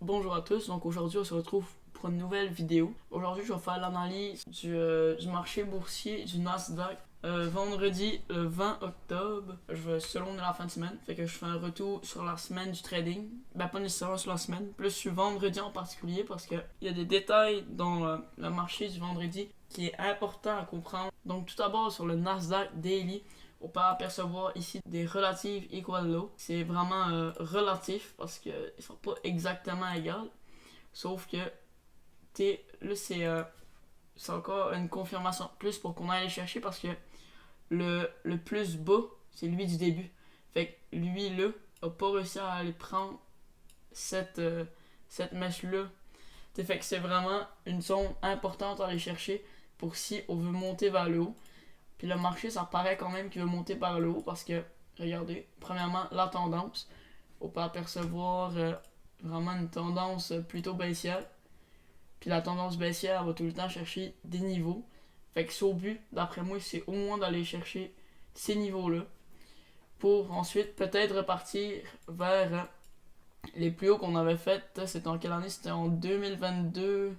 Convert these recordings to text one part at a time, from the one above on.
Bonjour à tous, donc aujourd'hui on se retrouve pour une nouvelle vidéo. Aujourd'hui je vais faire l'analyse du marché boursier du Nasdaq. Vendredi le 20 octobre, selon la fin de semaine, fait que je fais un retour sur la semaine du trading. Ben pas nécessairement sur la semaine, plus sur vendredi en particulier parce qu'il y a des détails dans le marché du vendredi qui est important à comprendre. Donc tout d'abord sur le Nasdaq Daily, on peut apercevoir ici des relatives equal low. C'est vraiment relatif parce qu'ils ne sont pas exactement égales. Sauf que là c'est encore une confirmation de plus pour qu'on aille les chercher parce que le plus bas, c'est lui du début. Fait que lui là, a pas réussi à aller prendre cette mèche-là. Fait que c'est vraiment une zone importante à aller chercher pour si on veut monter vers le haut. Puis le marché, ça paraît quand même qu'il veut monter par le haut parce que, regardez, premièrement, la tendance. On peut apercevoir vraiment une tendance plutôt baissière. Puis la tendance baissière, elle va tout le temps chercher des niveaux. Fait que son but, d'après moi, c'est au moins d'aller chercher ces niveaux-là pour ensuite peut-être repartir vers les plus hauts qu'on avait fait. C'était en quelle année? C'était en 2022,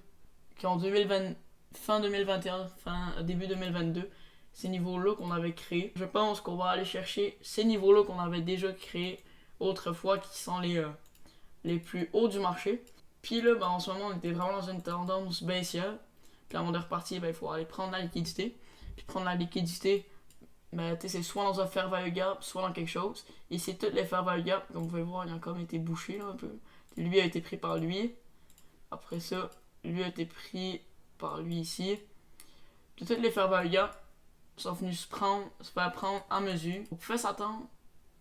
en 2020, fin 2021, début 2022. Ces niveaux-là qu'on avait créés. Je pense qu'on va aller chercher ces niveaux-là qu'on avait déjà créés autrefois, qui sont les plus hauts du marché. Puis là, en ce moment, on était vraiment dans une tendance baissière. Puis avant de repartir, il faut aller prendre la liquidité. Puis prendre la liquidité, c'est soit dans un fair value gap, soit dans quelque chose. Et c'est toutes les fair value gap, comme vous pouvez voir, il a comme été bouché là, un peu. Lui a été pris par lui. Après ça, lui a été pris par lui ici. Puis toutes les fair value gap sont venus se faire prendre à mesure. On pouvait s'attendre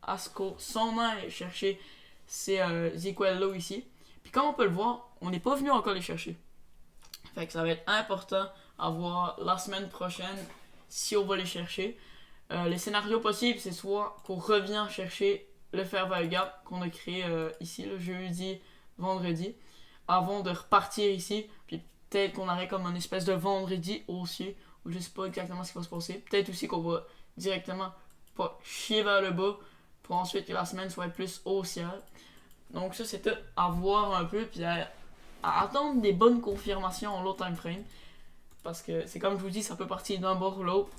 à ce qu'on s'en aille chercher ces equal low ici. Puis comme on peut le voir, on n'est pas venu encore les chercher. Fait que ça va être important à voir la semaine prochaine si on va les chercher. Les scénarios possibles, c'est soit qu'on revient chercher le fair value gap qu'on a créé ici, le jeudi, vendredi, avant de repartir ici. Puis peut-être qu'on aurait comme une espèce de vendredi haussier, ou je sais pas exactement ce qui va se passer. Peut-être aussi qu'on va directement pas chier vers le bas pour ensuite que la semaine soit plus haussière. Donc ça c'est tout à voir un peu, puis à attendre des bonnes confirmations en low time frame. Parce que c'est comme je vous dis, ça peut partir d'un bord ou l'autre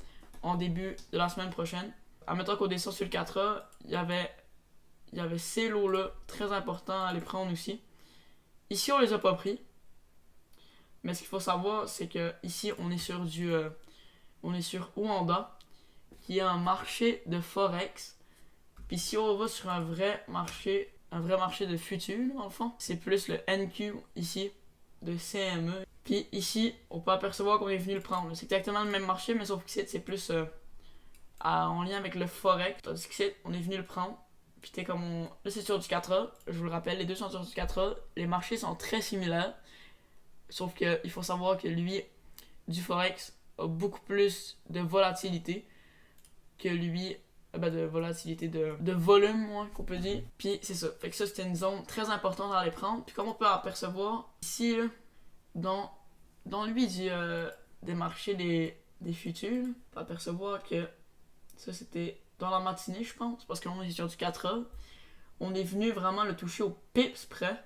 en début de la semaine prochaine. Admettons qu'on descend sur le 4 heures, il y avait ces lots là très importants à les prendre aussi. Ici on les a pas pris. Mais ce qu'il faut savoir, c'est que ici on est sur on est sur Oanda, qui est un marché de Forex. Puis si on va sur un vrai marché de futur, dans le fond, c'est plus le NQ ici, de CME. Puis ici, on peut apercevoir qu'on est venu le prendre. C'est exactement le même marché, mais sauf que c'est plus en lien avec le Forex. Tandis que on est venu le prendre. Puis là c'est sur du 4 heures, je vous le rappelle, les deux sont sur du 4 heures. Les marchés sont très similaires. Sauf qu'il faut savoir que lui, du Forex, a beaucoup plus de volatilité que lui, de volatilité, de volume, qu'on peut dire. Puis c'est ça. Fait que ça, c'était une zone très importante à aller prendre. Puis comme on peut apercevoir, ici, là, dans lui des marchés des futurs, on peut apercevoir que ça, c'était dans la matinée, je pense, parce que là, on est sur du 4 heures. On est venu vraiment le toucher au pips près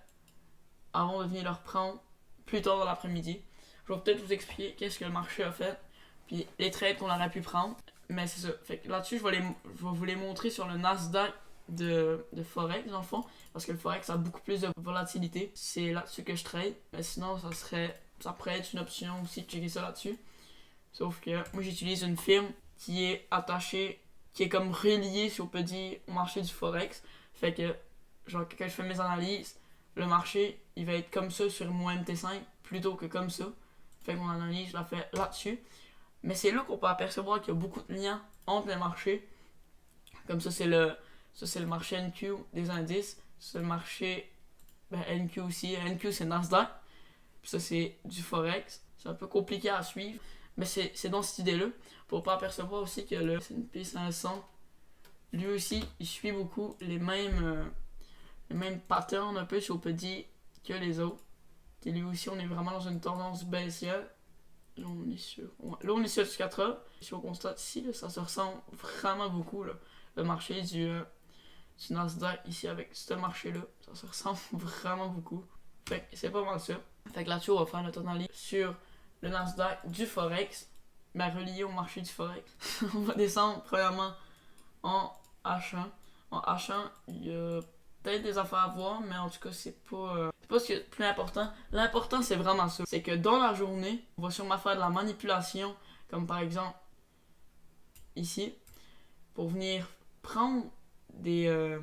avant de venir le reprendre plus tard dans l'après-midi. Je vais peut-être vous expliquer qu'est-ce que le marché a fait, puis les trades qu'on aurait pu prendre. Mais c'est ça. Fait que là-dessus, je vais vous les montrer sur le Nasdaq de Forex, dans le fond. Parce que le Forex a beaucoup plus de volatilité. C'est là-dessus que je trade. Mais sinon, ça pourrait être une option aussi de checker ça là-dessus. Sauf que moi, j'utilise une firme qui est attachée, qui est comme reliée, si on peut dire, au marché du Forex. Fait que, genre, quand je fais mes analyses, le marché, il va être comme ça sur mon MT5 plutôt que comme ça. Fait que mon analyse, je la fais là-dessus. Mais c'est là qu'on peut apercevoir qu'il y a beaucoup de liens entre les marchés. Comme ça, c'est le marché NQ des indices. C'est le marché NQ aussi. NQ, c'est Nasdaq. Puis ça, c'est du Forex. C'est un peu compliqué à suivre. Mais c'est dans cette idée-là. Pour pas apercevoir aussi que le S&P 500, lui aussi, il suit beaucoup les mêmes patterns, un peu, si on peut dire, que les autres. Et lui aussi, on est vraiment dans une tendance baissière. Là, on est sur du 4 heures. Si on constate ici, là, ça se ressemble vraiment beaucoup. Là. Le marché du Nasdaq ici avec ce marché-là, ça se ressemble vraiment beaucoup. Fait que c'est pas mal ça. Fait que là-dessus, on va faire notre analyse sur le Nasdaq du Forex, mais relié au marché du Forex. On va descendre premièrement en H1. En H1, il y a peut-être des affaires à voir, mais en tout cas, c'est pas ce qui est le plus important. L'important, c'est vraiment ça. C'est que dans la journée, on va sûrement faire de la manipulation, comme par exemple ici, pour venir prendre de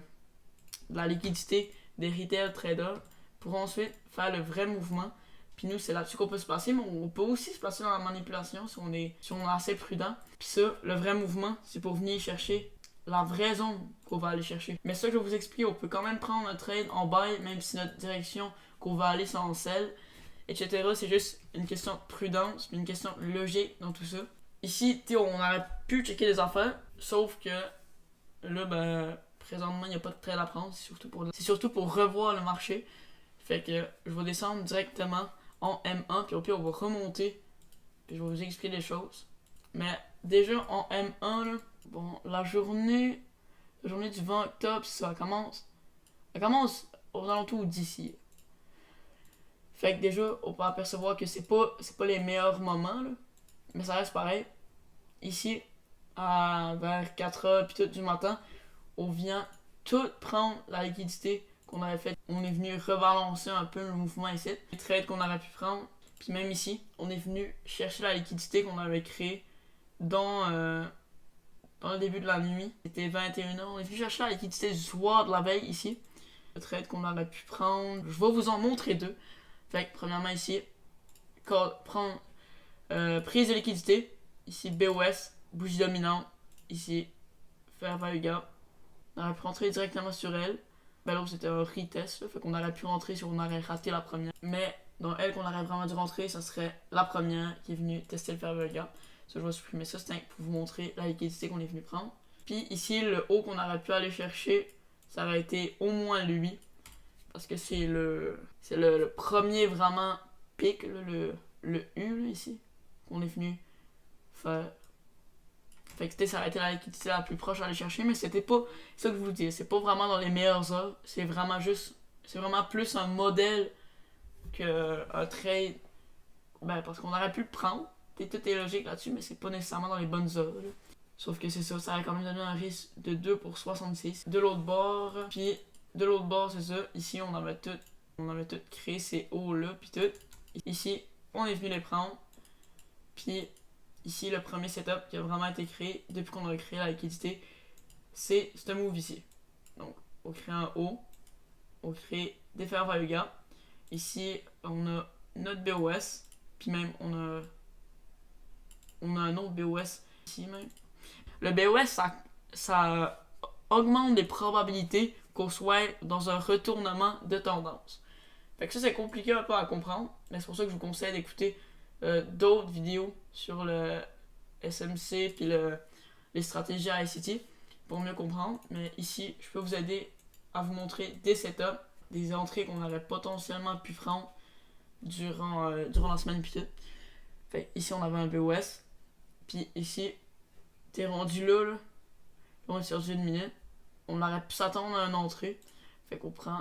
la liquidité des retail traders pour ensuite faire le vrai mouvement. Puis nous, c'est là-dessus qu'on peut se placer, mais on peut aussi se placer dans la manipulation si on est assez prudent. Puis ça, le vrai mouvement, c'est pour venir chercher la vraie zone qu'on va aller chercher. Mais ça que je vais vous expliquer, on peut quand même prendre un trade en buy, même si notre direction qu'on va aller c'est en sell, etc. C'est juste une question de prudence, une question de logique dans tout ça. Ici, on aurait pu checker des affaires, sauf que là, ben, présentement, il n'y a pas de trade à prendre. C'est surtout pour revoir le marché. Fait que je vais descendre directement en M1, puis au pire, on va remonter, puis je vais vous expliquer les choses. Mais déjà, en M1, là, bon, la journée du 20 octobre, ça commence aux alentours d'ici. Fait que déjà, on peut apercevoir que c'est pas les meilleurs moments, là, mais ça reste pareil. Ici, vers 4h puis tout du matin, on vient tout prendre la liquidité qu'on avait fait. On est venu rebalancer un peu le mouvement ici, les trades qu'on aurait pu prendre. Puis même ici, on est venu chercher la liquidité qu'on avait créée dans le début de la nuit. C'était 21h. On est venu chercher la liquidité du soir de la veille ici. Le trade qu'on aurait pu prendre. Je vais vous en montrer deux. Fait que premièrement ici, prendre prise de liquidité. Ici BOS, bougie dominante. Ici, fair value gap. On aurait pu rentrer directement sur elle. Ben là, c'était un retest, là, fait qu'on aurait pu rentrer si on aurait raté la première. Mais dans elle qu'on aurait vraiment dû rentrer, ça serait la première qui est venue tester le fair value gap. Ça, je vais supprimer ça, c'était pour vous montrer la liquidité qu'on est venu prendre. Puis ici, le haut qu'on aurait pu aller chercher, ça aurait été au moins lui. Parce que c'est le premier vraiment pic, là, le U là, ici, qu'on est venu faire. Fait que ça aurait été la liquidité la plus proche à aller chercher, mais c'était pas ça que je vous dis. C'est pas vraiment dans les meilleures heures. C'est vraiment plus un modèle qu'un trade. Ben, parce qu'on aurait pu le prendre. Et tout est logique là-dessus, mais c'est pas nécessairement dans les bonnes heures. Là. Sauf que c'est ça, ça a quand même donné un risque de 2 pour 66. De l'autre bord, puis de l'autre bord, c'est ça. Ici, on avait tout créé ces hauts-là, puis tout. Ici, on est venu les prendre. Puis ici, le premier setup qui a vraiment été créé depuis qu'on a créé la liquidité, c'est ce move ici. Donc, on crée un haut, on crée des fair value gap. Ici, on a notre BOS, puis même on a un autre BOS ici même. Le BOS, ça augmente les probabilités qu'on soit dans un retournement de tendance. Fait que ça, c'est compliqué un peu à comprendre, mais c'est pour ça que je vous conseille d'écouter d'autres vidéos sur le SMC puis les stratégies ICT pour mieux comprendre. Mais ici, je peux vous aider à vous montrer des setups, des entrées qu'on aurait potentiellement pu prendre durant la semaine puis tout. Fait ici, on avait un BOS. Puis ici, t'es rendu là, on est sur une minute. On aurait pu s'attendre à une entrée. Fait qu'on prend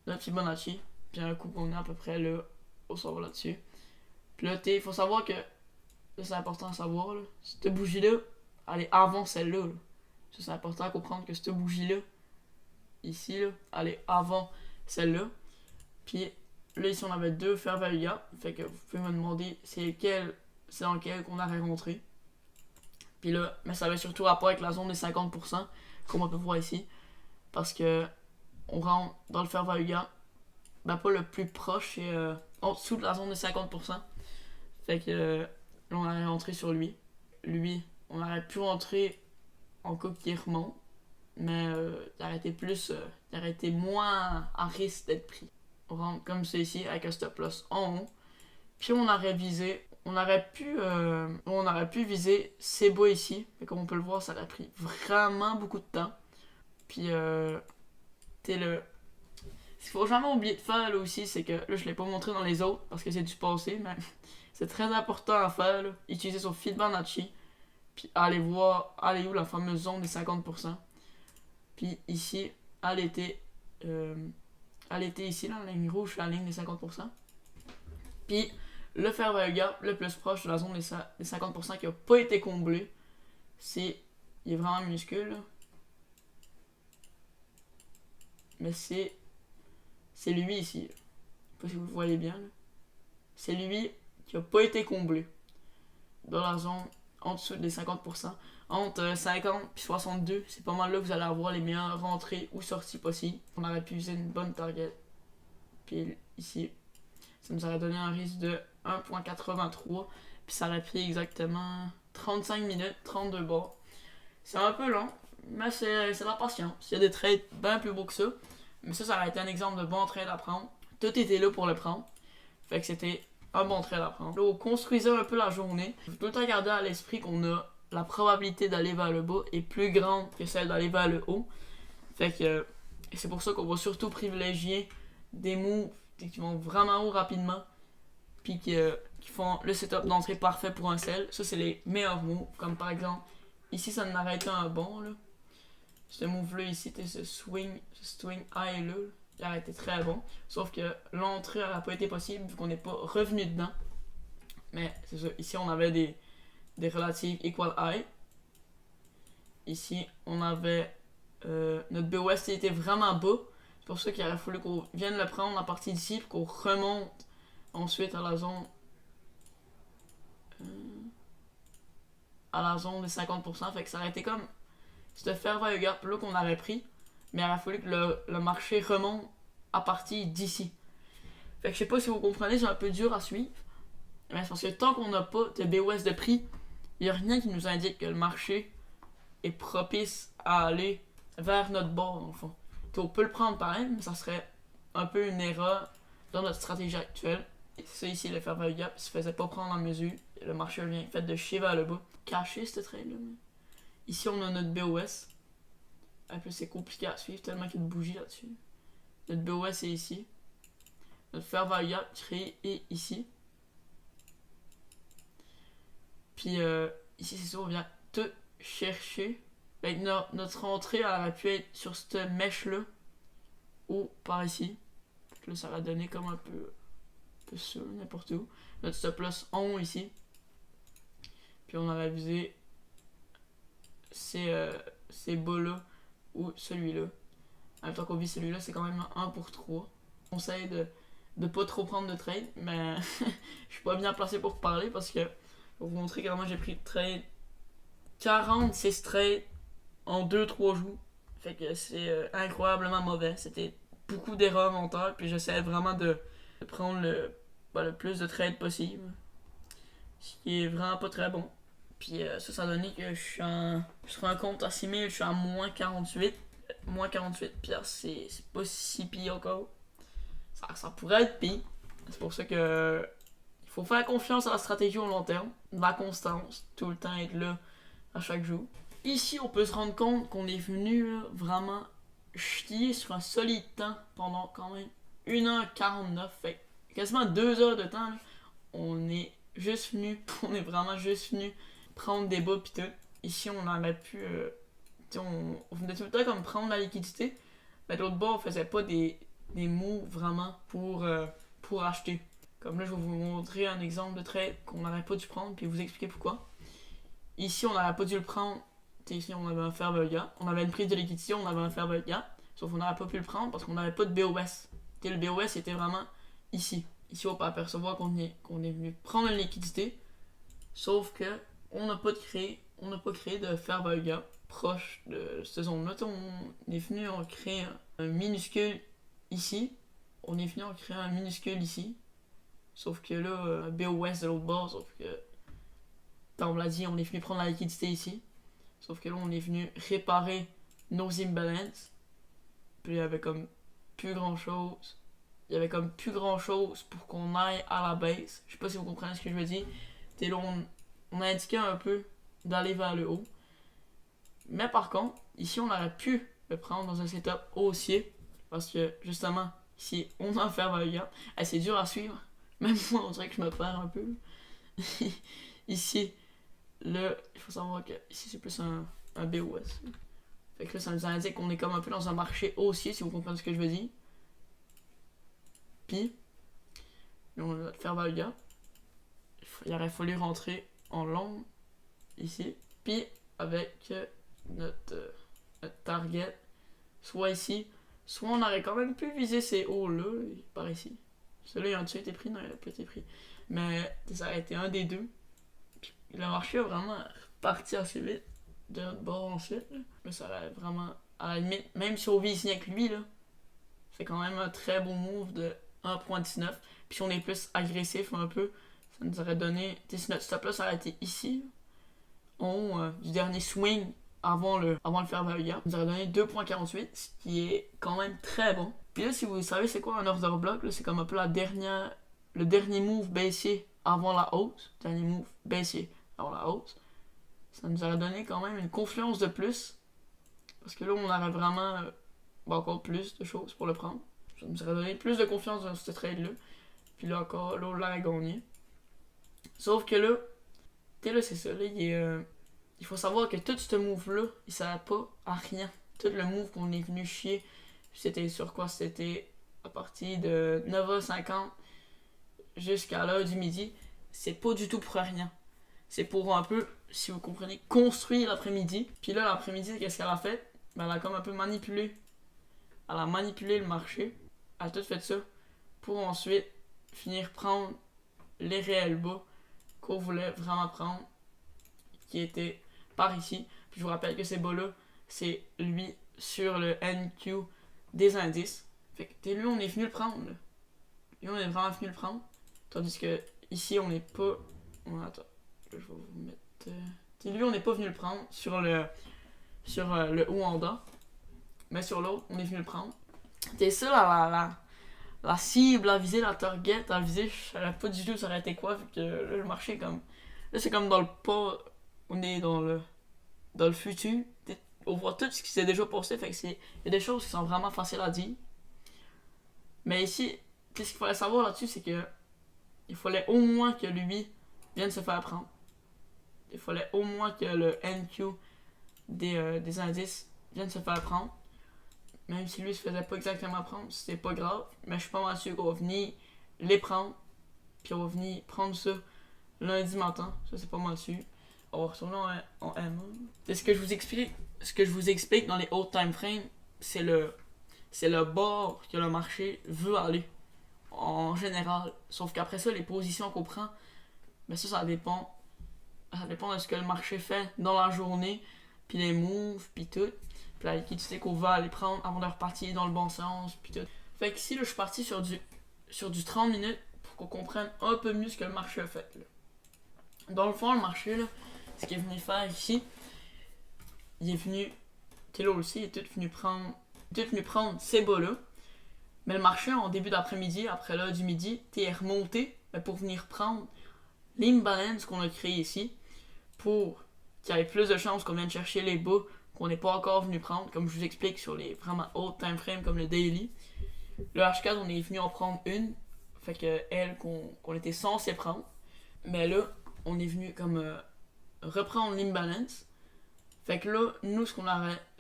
notre Fibonacci. Puis un coup qu'on est à peu près là, on s'en va là-dessus. Puis là, il faut savoir que, là, c'est important à savoir, là, cette bougie-là, elle est avant celle-là. Là. Ça, c'est important à comprendre que cette bougie-là, ici, là, elle est avant celle-là. Puis là, ici, on avait deux fair value gap. Fait que vous pouvez me demander c'est dans lequel qu'on aurait rentré. Puis là, mais ça avait surtout rapport avec la zone des 50%, comme on peut voir ici. Parce que on rentre dans le fair value gap. Ben pas le plus proche, c'est en dessous de la zone des 50%. Fait que là, on aurait rentré sur lui. Lui, on aurait pu rentrer en cas qu'il remonte. Mais il aurait été moins à risque d'être pris. On rentre comme ça ici avec un stop loss en haut. Puis on aurait pu viser ces bas ici. Mais comme on peut le voir, ça a pris vraiment beaucoup de temps. Puis ce qu'il faut jamais oublier de faire là aussi, c'est que là je l'ai pas montré dans les autres parce que c'est du passé, mais c'est très important à faire là. Utiliser son Fibonacci. Puis aller où la fameuse zone des 50%. Puis ici, elle était Elle était ici, là, la ligne rouge, la ligne des 50%. Puis le fair value gap le plus proche de la zone des 50% qui n'a pas été comblé, il est vraiment minuscule, là. Mais c'est lui ici. Je sais pas si vous le voyez bien. C'est lui qui n'a pas été comblé. Dans la zone en dessous des 50%. Entre 50 et 62, c'est pas mal là que vous allez avoir les meilleures rentrées ou sorties possibles. On aurait pu user une bonne target. Puis ici, ça nous aurait donné un risque de 1.83. Puis ça aurait pris exactement 35 minutes, 32 bords. C'est un peu long, mais c'est de la patience. Il y a des trades bien plus beaux que ça. Mais ça aurait été un exemple de bon trade à prendre. Tout était là pour le prendre. Fait que c'était un bon trade à prendre. Là, on construisait un peu la journée. Il faut tout le temps garder à l'esprit qu'on a la probabilité d'aller vers le bas est plus grande que celle d'aller vers le haut. Fait que c'est pour ça qu'on va surtout privilégier des moves qui vont vraiment haut rapidement. Puis qui font le setup d'entrée parfait pour un sell. Ça, c'est les meilleurs moves. Comme par exemple, ici, ça en aurait été un bon. Là. Ce move-là ici, ce swing high là, il aurait été très bon. Sauf que l'entrée n'aurait pas été possible vu qu'on n'est pas revenu dedans. Mais c'est ça. Ici, on avait des relatives equal high. Ici, on avait notre BOS était vraiment bas. C'est pour ça qu'il aurait fallu qu'on vienne le prendre à partir d'ici pour qu'on remonte ensuite à la zone des 50%. Fait que ça aurait été comme ce fair value gap là qu'on avait pris. Mais il aurait fallu que le marché remonte à partir d'ici. Fait que je sais pas si vous comprenez, c'est un peu dur à suivre. Mais c'est parce que tant qu'on n'a pas de BOS de prix, il n'y a rien qui nous indique que le marché est propice à aller vers notre bord, dans le fond. On peut le prendre pareil, mais ça serait un peu une erreur dans notre stratégie actuelle. Et ça ici, le fair value gap, il se faisait pas prendre en mesure. Le marché vient fait de chier vers le bas. Caché ce trade-là. Ici, on a notre BOS. Et puis c'est compliqué à suivre tellement qu'il y a de bougies là-dessus. Notre BOS est ici. Notre fair value gap créé est ici. Puis ici, c'est ça, on vient te chercher. Avec notre entrée, elle aurait pu être sur cette mèche-là. Ou par ici. Là, ça va donner comme un peu ça, n'importe où. Notre stop loss en haut ici. Puis on aurait visé ces bas-là ou celui-là. En même temps qu'on vise celui-là, c'est quand même 1 pour 3. On conseille de pas trop prendre de trade, mais je suis pas bien placé pour parler parce que pour vous montrer comment j'ai pris de trade 46 trades en 2-3 jours. Fait que c'est incroyablement mauvais. C'était beaucoup d'erreurs mentales, puis j'essaie vraiment de prendre le plus de trades possible. Ce qui est vraiment pas très bon. Puis ça a donné que je suis sur un compte à 6000, je suis à moins 48. Moins 48 piastres, c'est pas si pire encore. Ça pourrait être pire. C'est pour ça que il faut faire confiance à la stratégie au long terme. La constance, tout le temps être là à chaque jour. Ici, on peut se rendre compte qu'on est venu là, vraiment chier sur un solide temps pendant quand même 1h49. Fait quasiment 2 heures de temps. Là, on est vraiment juste venu prendre des bas pis tout. Ici, on aurait pu. On venait tout le temps comme prendre la liquidité. Mais de l'autre bord, on faisait pas des moves vraiment pour acheter. Comme là, je vais vous montrer un exemple de trade qu'on n'aurait pas dû prendre, puis vous expliquer pourquoi. Ici, on n'aurait pas dû le prendre. Ici, on avait un fair value gap. On avait une prise de liquidité, on avait un fair value gap. Sauf qu'on n'aurait pas pu le prendre parce qu'on n'avait pas de BOS. Le BOS était vraiment ici. Ici, on peut apercevoir qu'on est venu prendre une liquidité. Sauf que on n'a pas créé de fair value gap proche de cette zone-là. On est venu en créer un minuscule ici. On est venu en créer un minuscule ici. Sauf que là, BOS de l'autre bord, sauf que, comme on l'a dit, on est venu prendre la liquidité ici. Sauf que là, on est venu réparer nos imbalances. Puis il y avait comme plus grand chose. Il y avait comme plus grand chose pour qu'on aille à la base. Je sais pas si vous comprenez ce que je veux dire. T'es là, on a indiqué un peu d'aller vers le haut. Mais par contre, ici, on aurait pu le prendre dans un setup haussier. Parce que, justement, ici, on a un fair value gap. C'est dur à suivre. Même moi, on dirait que je me perds un peu. Ici, là, il faut savoir que ici, c'est plus un BOS. Fait que là, ça nous indique qu'on est comme un peu dans un marché haussier, si vous comprenez ce que je veux dire. Puis, là, on a notre fer Valga. Il aurait fallu rentrer en long, ici. Puis, avec notre target, soit ici, soit on aurait quand même pu viser ces hauts-là, par ici. Celui-là, il a déjà été pris? Non, il n'a pas été pris. Mais ça a été un des deux. Puis, le marché a vraiment parti assez vite de notre bord ensuite. Là. Mais ça aurait vraiment, à la limite, même si on vise ici avec lui, là, c'est quand même un très bon move de 1.19. Puis si on est plus agressif un peu, ça nous aurait donné. Si notre stop là, ça aurait été ici, du dernier swing avant le fer Valga, ça nous aurait donné 2.48, ce qui est quand même très bon. Puis là, si vous savez c'est quoi un order block, là, c'est comme un peu le dernier move baissier avant la hausse. Dernier move baissier avant la hausse. Ça nous aurait donné quand même une confiance de plus. Parce que là, on aurait vraiment encore plus de choses pour le prendre. Ça nous aurait donné plus de confiance dans ce trade-là. Puis là encore, là, on l'aurait gagné. Sauf que là, c'est ça. Là, il faut savoir que tout ce move-là, il ne sert pas à rien. Tout le move qu'on est venu chier, c'était sur quoi? C'était à partir de 9h50 jusqu'à l'heure du midi. C'est pas du tout pour rien. C'est pour un peu, si vous comprenez, construire l'après-midi. Puis là, l'après-midi, qu'est-ce qu'elle a fait? Ben, elle a comme un peu manipulé. Elle a manipulé le marché. Elle a tout fait ça pour ensuite finir prendre les réels bas qu'on voulait vraiment prendre, qui était par ici. Puis je vous rappelle que ces bas-là, c'est lui sur le NQ des indices. Fait que lui, on est venu le prendre. Là. Lui, on est vraiment venu le prendre. Tandis que ici, on n'est pas. Attends, je vais vous mettre. Lui, on n'est pas venu le prendre sur le haut en bas. Mais sur l'autre, on est venu le prendre. C'était ça la cible à viser, la target à viser. Je savais pas du tout ça aurait été quoi, vu que là, le marché est comme. Là, c'est comme dans le pas. On est dans le futur. On voit tout ce qui s'est déjà passé. Fait que il y a des choses qui sont vraiment faciles à dire. Mais ici, qu'est-ce qu'il fallait savoir là-dessus, c'est que il fallait au moins que lui vienne se faire prendre. Il fallait au moins que le NQ des indices vienne se faire prendre. Même si lui se faisait pas exactement prendre, c'était pas grave. Mais je suis pas mal sûr qu'on va venir les prendre. Puis on va venir prendre ça lundi matin. Ça, c'est pas mal sûr. On va retourner en M1. C'est ce que je vous explique dans les haut time frames, c'est le bord que le marché veut aller. En général. Sauf qu'après ça, les positions qu'on prend, ben ça dépend. Ça dépend de ce que le marché fait dans la journée. Puis les moves, puis tout. Puis la liquidité qu'on va aller prendre avant de repartir dans le bon sens, puis tout. Fait que ici, là, je suis parti sur du 30 minutes pour qu'on comprenne un peu mieux ce que le marché a fait. Là. Dans le fond, le marché, là, ce qu'il est venu faire ici, il est venu, là aussi, il est tout venu prendre ces bas-là. Mais le marché, en début d'après-midi, après l'heure du midi, est remonté pour venir prendre l'imbalance qu'on a créé ici pour qu'il y ait plus de chances qu'on vienne chercher les bas qu'on n'est pas encore venu prendre, comme je vous explique sur les vraiment haut time frames comme le daily. Le H4, on est venu en prendre une, fait que elle qu'on était censé prendre. Mais là, on est venu comme reprendre l'imbalance. Fait que là, nous, ce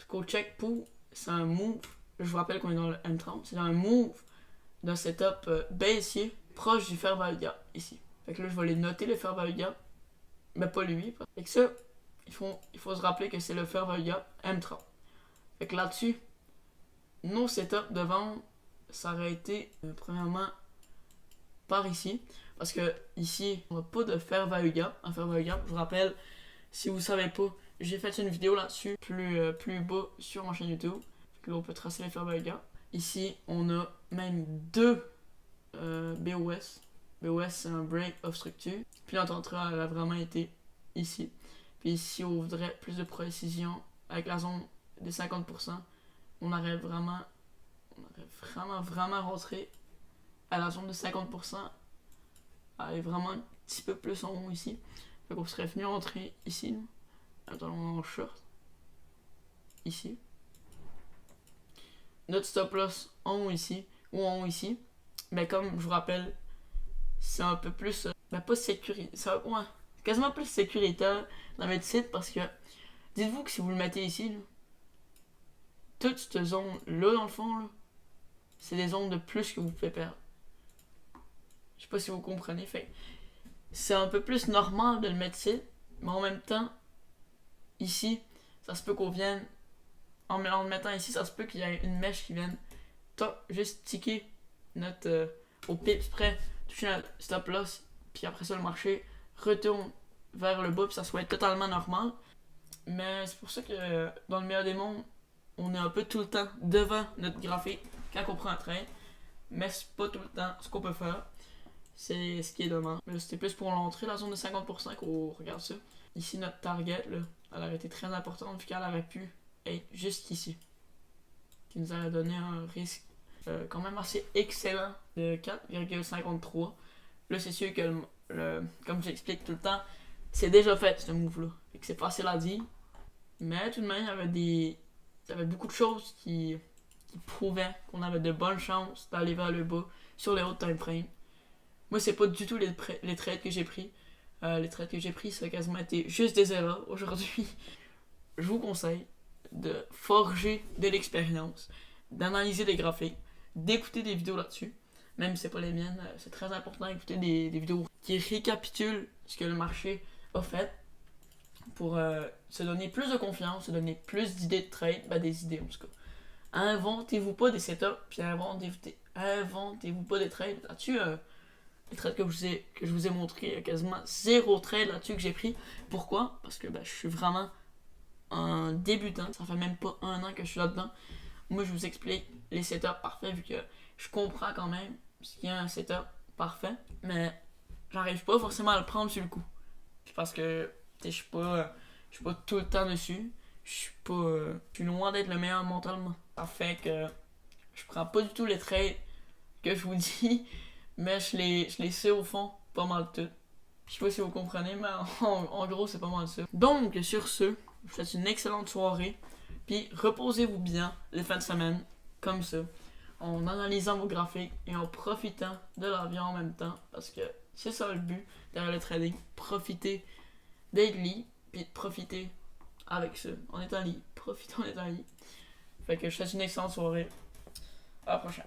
qu'on check pour, c'est un move. Je vous rappelle qu'on est dans le M30. C'est un move d'un setup baissier proche du fer Valga ici. Fait que là, je vais les noter, le fer Valga. Mais pas lui. Fait que ça, il faut se rappeler que c'est le fer Valga M30. Fait que là-dessus, nos setups de vente, ça aurait été premièrement par ici. Parce que ici, on n'a pas de fer Valga. Un fer Valga, je vous rappelle, si vous ne savez pas, j'ai fait une vidéo là-dessus, plus bas sur ma chaîne YouTube. Fait que là, on peut tracer les fer Valga. Ici, on a même deux BOS. BOS, c'est un break of structure. Puis notre entrée, elle a vraiment été ici. Puis ici, on voudrait plus de précision avec la zone des 50%. On aurait vraiment rentré à la zone de 50%. Elle est vraiment un petit peu plus en haut ici. Fait qu'on serait venu rentrer ici. Nous. Attends, on est en short. Ici. Notre stop loss en haut ici. Ou en haut ici. Mais comme je vous rappelle, c'est un peu plus. Pas sécuritaire. Ouais. Quasiment plus sécuritaire dans votre site parce que dites-vous que si vous le mettez ici, là, toute cette zone là dans le fond, là, c'est des zones de plus que vous pouvez perdre. pas si vous comprenez. Fait c'est un peu plus normal de le mettre ici, mais en même temps, ici, ça se peut qu'on vienne, en le mettant ici, ça se peut qu'il y ait une mèche qui vienne juste ticker notre, au pips près, toucher notre stop loss, puis après ça, le marché retourne vers le bas, puis ça soit totalement normal. Mais c'est pour ça que dans le meilleur des mondes, on est un peu tout le temps devant notre graphique quand on prend un trade, mais c'est pas tout le temps ce qu'on peut faire. C'est ce qui est dommage. Mais c'était plus pour l'entrée, la zone de 50% qu'on regarde ça. Ici, notre target, là, elle aurait été très importante vu qu'elle aurait pu être juste ici. Qui nous aurait donné un risque quand même assez excellent de 4,53. Là, c'est sûr que, comme j'explique tout le temps, c'est déjà fait ce move-là. C'est facile à dire. Mais tout de même, il y avait beaucoup de choses qui prouvaient qu'on avait de bonnes chances d'aller vers le bas sur les hauts time frames. Moi, c'est pas du tout les trades que j'ai pris. Les trades que j'ai pris, ça a quasiment été juste des erreurs. Aujourd'hui, je vous conseille de forger de l'expérience, d'analyser des graphiques, d'écouter des vidéos là-dessus. Même si c'est pas les miennes, c'est très important d'écouter des vidéos qui récapitulent ce que le marché a fait pour se donner plus de confiance, se donner plus d'idées de trade, des idées en tout cas. Inventez-vous pas des setups, puis inventez-vous pas des trades. Là-dessus, les trades que je vous ai montré, il y a quasiment 0 trade là-dessus que j'ai pris. Pourquoi? Parce que je suis vraiment un débutant. Ça fait même pas 1 an que je suis là-dedans. Moi, je vous explique les setups parfaits vu que je comprends quand même ce qu'il y a un setup parfait. Mais j'arrive pas forcément à le prendre sur le coup. Parce que je suis pas tout le temps dessus. Je suis loin d'être le meilleur mentalement. Ça fait que je prends pas du tout les trades que je vous dis. Mais je les sais au fond pas mal tout. Je sais pas si vous comprenez, mais en gros, c'est pas mal ça. Donc, sur ce, je vous souhaite une excellente soirée. Puis, reposez-vous bien les fins de semaine, comme ça, en analysant vos graphiques et en profitant de la vie en même temps. Parce que c'est ça le but derrière le trading. Profiter d'être libre, puis de profiter avec ça. En étant libre. Profiter en étant libre. Fait que je vous souhaite une excellente soirée. À la prochaine.